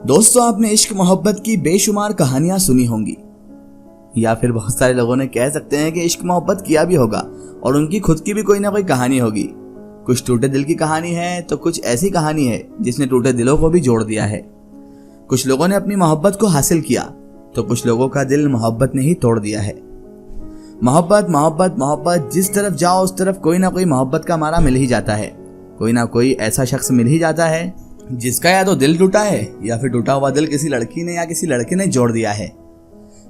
दोस्तों, आपने इश्क मोहब्बत की बेशुमार कहानियां सुनी होंगी, या फिर बहुत सारे लोगों ने कह सकते हैं कि इश्क मोहब्बत किया भी होगा और उनकी खुद की भी कोई ना कोई कहानी होगी। कुछ टूटे दिल की कहानी है तो कुछ ऐसी कहानी है जिसने टूटे दिलों को भी जोड़ दिया है। कुछ लोगों ने अपनी मोहब्बत को हासिल किया तो कुछ लोगों का दिल मोहब्बत ने ही तोड़ दिया है। मोहब्बत मोहब्बत मोहब्बत, जिस तरफ जाओ उस तरफ कोई ना कोई मोहब्बत का मारा मिल ही जाता है। कोई ना कोई ऐसा शख्स मिल ही जाता है जिसका या तो दिल टूटा है या फिर टूटा हुआ दिल किसी लड़की ने या किसी लड़के ने जोड़ दिया है।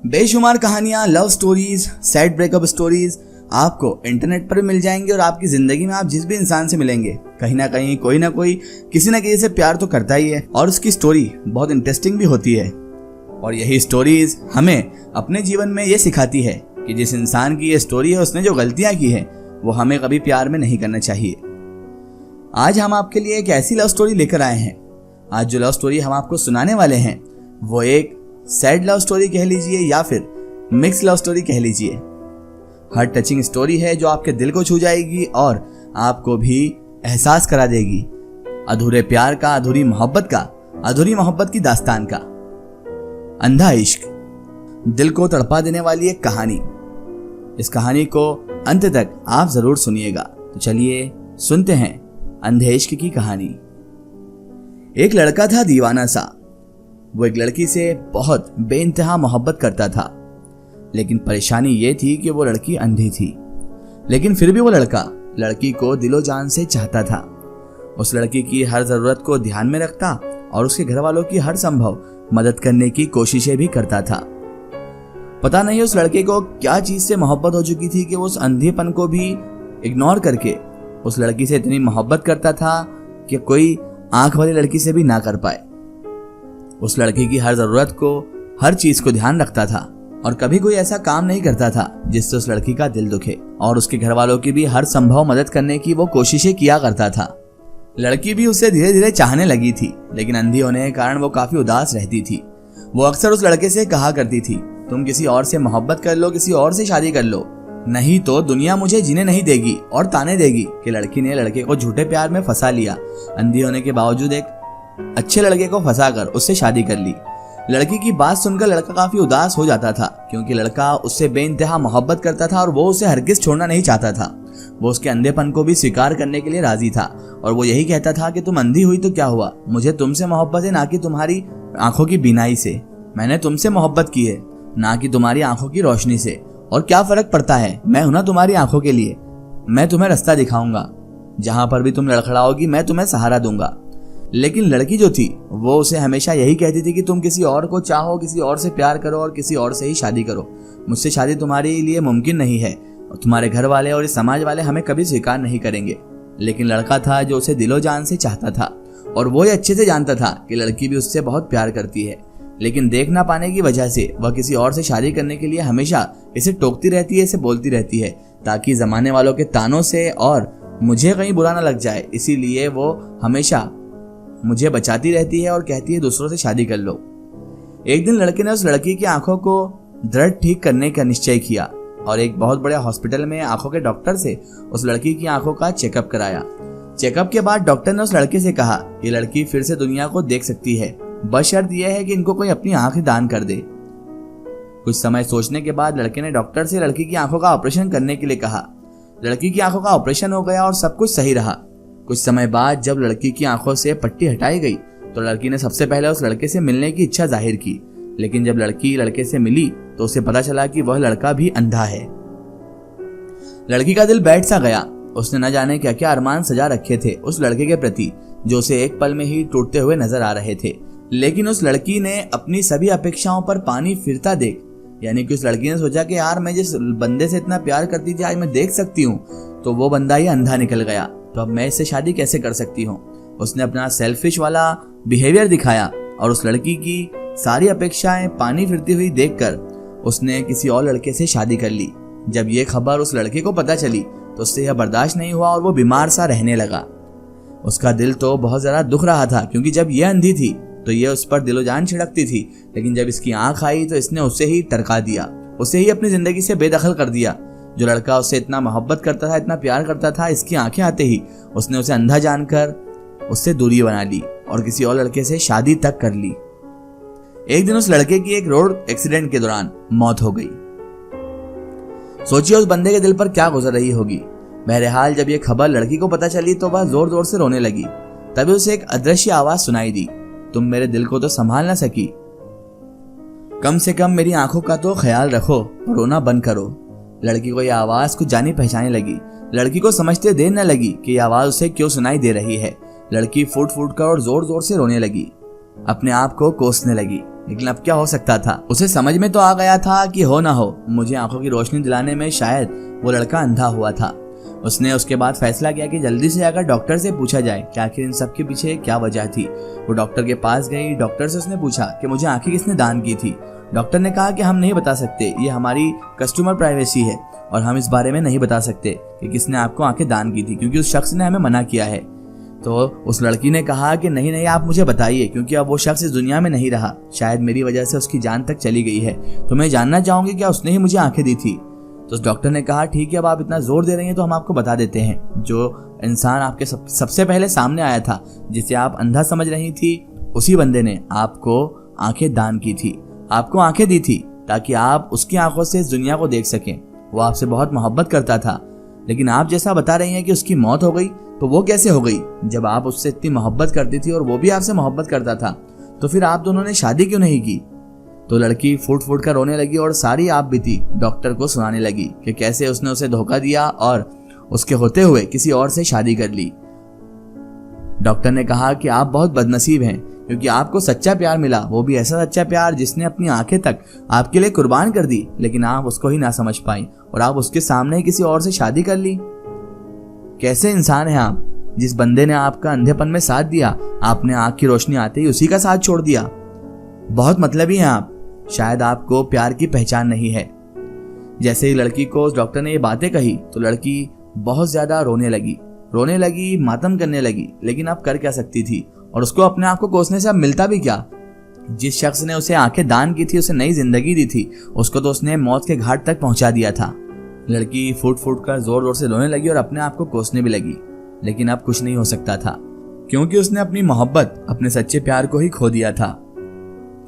बेशुमार कहानियां, love stories, sad breakup stories आपको इंटरनेट पर मिल जाएंगे और आपकी जिंदगी में आप जिस भी इंसान से मिलेंगे कहीं ना कहीं कोई ना कोई किसी ना किसी से प्यार तो करता ही है और उसकी स्टोरी बहुत इंटरेस्टिंग भी होती है। और यही स्टोरीज हमें अपने जीवन में ये सिखाती है कि जिस इंसान की ये स्टोरी है उसने जो गलतियां की है वो हमें कभी प्यार में नहीं करना चाहिए। आज हम आपके लिए एक ऐसी लव स्टोरी लेकर आए हैं। आज जो लव स्टोरी हम आपको सुनाने वाले हैं वो एक सैड लव स्टोरी कह लीजिए या फिर मिक्स लव स्टोरी कह लीजिए। हर टचिंग स्टोरी है जो आपके दिल को छू जाएगी और आपको भी एहसास करा देगी अधूरे प्यार का, अधूरी मोहब्बत की दास्तान का। अंधा इश्क, दिल को तड़पा देने वाली एक कहानी। इस कहानी को अंत तक आप जरूर सुनिएगा। तो चलिए सुनते हैं अंधे इश्क की कहानी। एक लड़का था दीवाना सा। वो एक लड़की से बहुत बेइंतहा मोहब्बत करता था, लेकिन परेशानी ये थी कि वो लड़की अंधी थी। लेकिन फिर भी वो लड़का लड़की को दिलो जान से चाहता था। उस लड़की की हर जरूरत को ध्यान में रखता और उसके घर वालों की हर संभव मदद करने की कोशिशें भी करता था। पता नहीं उस लड़के को क्या चीज से मोहब्बत हो चुकी थी कि वो उस अंधेपन को भी इग्नोर करके उस लड़की से इतनी मोहब्बत करता था कि कोई आंख वाली लड़की से भी ना कर पाए। उस लड़की की हर जरूरत को, हर चीज को ध्यान रखता था और कभी कोई ऐसा काम नहीं करता था जिससे उस लड़की का दिल दुखे। और उसके घर वालों की भी हर संभव मदद करने की वो कोशिशें किया करता था। लड़की भी उसे धीरे धीरे चाहने लगी थी, लेकिन अंधी होने के कारण वो काफी उदास रहती थी। वो अक्सर उस लड़के से कहा करती थी, तुम किसी और से मोहब्बत कर लो, किसी और से शादी कर लो, नहीं तो दुनिया मुझे जीने नहीं देगी और ताने देगी कि लड़की ने लड़के को झूठे प्यार में फंसा लिया। अंधी होने के बावजूद एक अच्छे लड़के को फंसाकर उससे शादी कर ली। लड़की की बात सुनकर लड़का काफी उदास हो जाता था, क्योंकि लड़का उससे बेइंतहा मोहब्बत करता था और वो उसे हरगिज छोड़ना नहीं चाहता था। वो उसके अंधेपन को भी स्वीकार करने के लिए राजी था और वो यही कहता था कि तुम अंधी हुई तो क्या हुआ, मुझे तुमसे मोहब्बत है ना कि तुम्हारी आंखों की बीनाई से। मैंने तुमसे मोहब्बत की है ना कि तुम्हारी आंखों की रोशनी से, और क्या फर्क पड़ता है, मैं हूं ना तुम्हारी आंखों के लिए। मैं तुम्हें रास्ता दिखाऊंगा, जहां पर भी तुम लड़खड़ाओगी मैं तुम्हें सहारा दूंगा। लेकिन लड़की जो थी वो उसे हमेशा यही कहती थी कि तुम किसी और को चाहो, किसी और से प्यार करो और किसी और से ही शादी करो। मुझसे शादी तुम्हारे लिए मुमकिन नहीं है और तुम्हारे घर वाले और इस समाज वाले हमें कभी स्वीकार नहीं करेंगे। लेकिन लड़का था जो उसे दिलो जान से चाहता था और वो ये अच्छे से जानता था कि लड़की भी उससे बहुत प्यार करती है, लेकिन देख ना पाने की वजह से वह किसी और से शादी करने के लिए हमेशा इसे टोकती रहती है, इसे बोलती रहती है ताकि जमाने वालों के तानों से और मुझे कहीं बुरा ना लग जाए। इसीलिए वो हमेशा मुझे बचाती रहती है और कहती है दूसरों से शादी कर लो। एक दिन लड़के ने उस लड़की की आंखों को दृढ़ ठीक करने का निश्चय किया और एक बहुत बड़े हॉस्पिटल में आंखों के डॉक्टर से उस लड़की की आंखों का चेकअप कराया। चेकअप के बाद डॉक्टर ने उस लड़के से कहा, ये लड़की फिर से दुनिया को देख सकती है, बस शर्त यह है कि इनको कोई अपनी आंखें दान कर दे। कुछ समय सोचने के बाद लड़के ने डॉक्टर से लड़की की आंखों का ऑपरेशन करने के लिए कहा। लड़की की आंखों का ऑपरेशन हो गया और सब कुछ सही रहा। कुछ समय बाद जब लड़की की आंखों से पट्टी हटाई गई तो लड़की ने सबसे पहले उस लड़के से मिलने की इच्छा जाहिर की, लेकिन जब लड़की लड़के से मिली तो उसे पता चला कि वह लड़का भी अंधा है। लड़की का दिल बैठ सा गया। उसने न जाने क्या क्या अरमान सजा रखे थे उस लड़के के प्रति, जो उसे एक पल में ही टूटते हुए नजर आ रहे थे। लेकिन उस लड़की ने अपनी सभी अपेक्षाओं पर पानी फिरता देख, यानी कि उस लड़की ने सोचा कि यार मैं जिस बंदे से इतना प्यार करती थी आज मैं देख सकती हूँ, तो वो बंदा ही अंधा निकल गया, तो अब मैं इससे शादी कैसे कर सकती हूँ। उसने अपना सेल्फिश वाला बिहेवियर दिखाया और उस लड़की की सारी अपेक्षाएं पानी फिरती हुई देखकर उसने किसी और लड़के से शादी कर ली। जब ये खबर उस लड़के को पता चली तो उससे यह बर्दाश्त नहीं हुआ और वो बीमार सा रहने लगा। उसका दिल तो बहुत ज्यादा दुख रहा था, क्योंकि जब ये अंधी थी तो ये उस पर दिलो जान छिड़कती थी, लेकिन जब इसकी आंख आई तो इसने उसे ही टरका दिया, उसे ही अपनी जिंदगी से बेदखल कर दिया। जो लड़का उससे इतना मोहब्बत करता था, इतना प्यार करता था, इसकी आंखें आते ही उसने उसे अंधा जानकर उससे दूरी बना ली और किसी और लड़के से शादी तक कर ली। एक दिन उस लड़के की एक रोड एक्सीडेंट के दौरान मौत हो गई। सोचिए उस बंदे के दिल पर क्या गुजर रही होगी। बहरहाल जब ये खबर लड़की को पता चली तो वह जोर जोर से रोने लगी। तभी उसे एक अदृश्य आवाज सुनाई दी, तुम मेरे दिल को तो संभाल ना सकी, कम से कम मेरी आंखों का तो ख्याल रखो और रोना बंद करो। लड़की को यह आवाज कुछ जानी पहचानी लगी। लड़की को समझते देर न लगी कि यह आवाज उसे क्यों सुनाई दे रही है। लड़की फूट फूट कर और जोर जोर से रोने लगी, अपने आप को कोसने लगी। लेकिन अब क्या हो सकता था। उसे समझ में तो आ गया था कि हो ना हो, मुझे आंखों की रोशनी दिलाने में शायद वो लड़का अंधा हुआ था। उसने उसके बाद फैसला किया कि जल्दी से जाकर डॉक्टर से पूछा जाए कि आखिर इन सब के पीछे क्या वजह थी। वो डॉक्टर के पास गई। डॉक्टर से उसने पूछा कि मुझे आंखें किसने दान की थी। डॉक्टर ने कहा कि हम नहीं बता सकते, ये हमारी कस्टमर प्राइवेसी है और हम इस बारे में नहीं बता सकते कि किसने आपको आंखें दान की थी, क्योंकि उस शख्स ने हमें मना किया है। तो उस लड़की ने कहा कि नहीं नहीं, आप मुझे बताइए, क्योंकि अब वो शख्स इस दुनिया में नहीं रहा, शायद मेरी वजह से उसकी जान तक चली गई है, तो मैं जानना चाहूंगी क्या उसने ही मुझे आंखें दी थी। तो उस डॉक्टर ने कहा ठीक है, अब आप इतना जोर दे रही हैं तो हम आपको बता देते हैं। जो इंसान आपके सबसे पहले सामने आया था, जिसे आप अंधा समझ रही थी, उसी बंदे ने आपको आंखें दान की थी, आपको आंखें दी थी ताकि आप उसकी आंखों से इस दुनिया को देख सकें। वो आपसे बहुत मोहब्बत करता था, लेकिन आप जैसा बता रही हैं कि उसकी मौत हो गई, तो वो कैसे हो गई? जब आप उससे इतनी मोहब्बत करती थी और वो भी आपसे मोहब्बत करता था, तो फिर आप दोनों ने शादी क्यों नहीं की? तो लड़की फूट फूट कर रोने लगी और सारी आप बीती डॉक्टर को सुनाने लगी कि कैसे उसने उसे धोखा दिया और उसके होते हुए किसी और से शादी कर ली। डॉक्टर ने कहा कि आप बहुत बदनसीब हैं, क्योंकि आपको सच्चा प्यार मिला, वो भी ऐसा सच्चा प्यार जिसने अपनी आंखें तक आपके लिए कुर्बान कर दी, लेकिन आप उसको ही ना समझ पाई और आप उसके सामने ही किसी और से शादी कर ली। कैसे इंसान हैं आप? जिस बंदे ने आपका अंधेपन में साथ दिया, आपने आंख की रोशनी आते ही उसी का साथ छोड़ दिया। बहुत मतलबी हैं आप, शायद आपको प्यार की पहचान नहीं है। जैसे ही लड़की को उस डॉक्टर ने ये बातें कही तो लड़की बहुत ज्यादा रोने लगी, मातम करने लगी, लेकिन अब कर क्या सकती थी, और उसको अपने आप को कोसने से अब मिलता भी क्या? जिस शख्स ने उसे आंखें दान की थी, उसे नई जिंदगी दी थी, उसको तो उसने मौत के घाट तक पहुंचा दिया था। लड़की फूट फूट कर जोर जोर से रोने लगी और अपने आप को कोसने भी लगी, लेकिन अब कुछ नहीं हो सकता था, क्योंकि उसने अपनी मोहब्बत, अपने सच्चे प्यार को ही खो दिया था।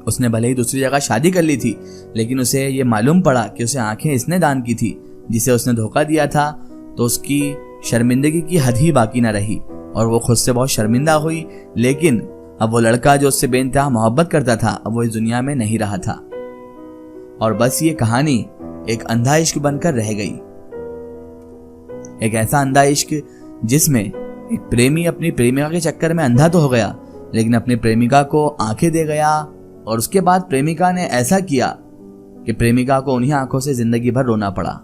उसने भले ही दूसरी जगह शादी कर ली थी, लेकिन उसे ये मालूम पड़ा कि उसे आंखें इसने दान की थी जिसे उसने धोखा दिया था, तो उसकी शर्मिंदगी की हद ही बाकी न रही और वो खुद से बहुत शर्मिंदा हुई। लेकिन अब वो लड़का जो उससे बेइंतहा मोहब्बत करता था, अब वो इस दुनिया में नहीं रहा था और बस ये कहानी एक अंधा इश्क बनकर रह गई। एक ऐसा अंधा इश्क जिसमें एक प्रेमी अपनी प्रेमिका के चक्कर में अंधा तो हो गया, लेकिन अपनी प्रेमिका को आंखें दे गया और उसके बाद प्रेमिका ने ऐसा किया कि प्रेमिका को उन्हीं आंखों से जिंदगी भर रोना पड़ा।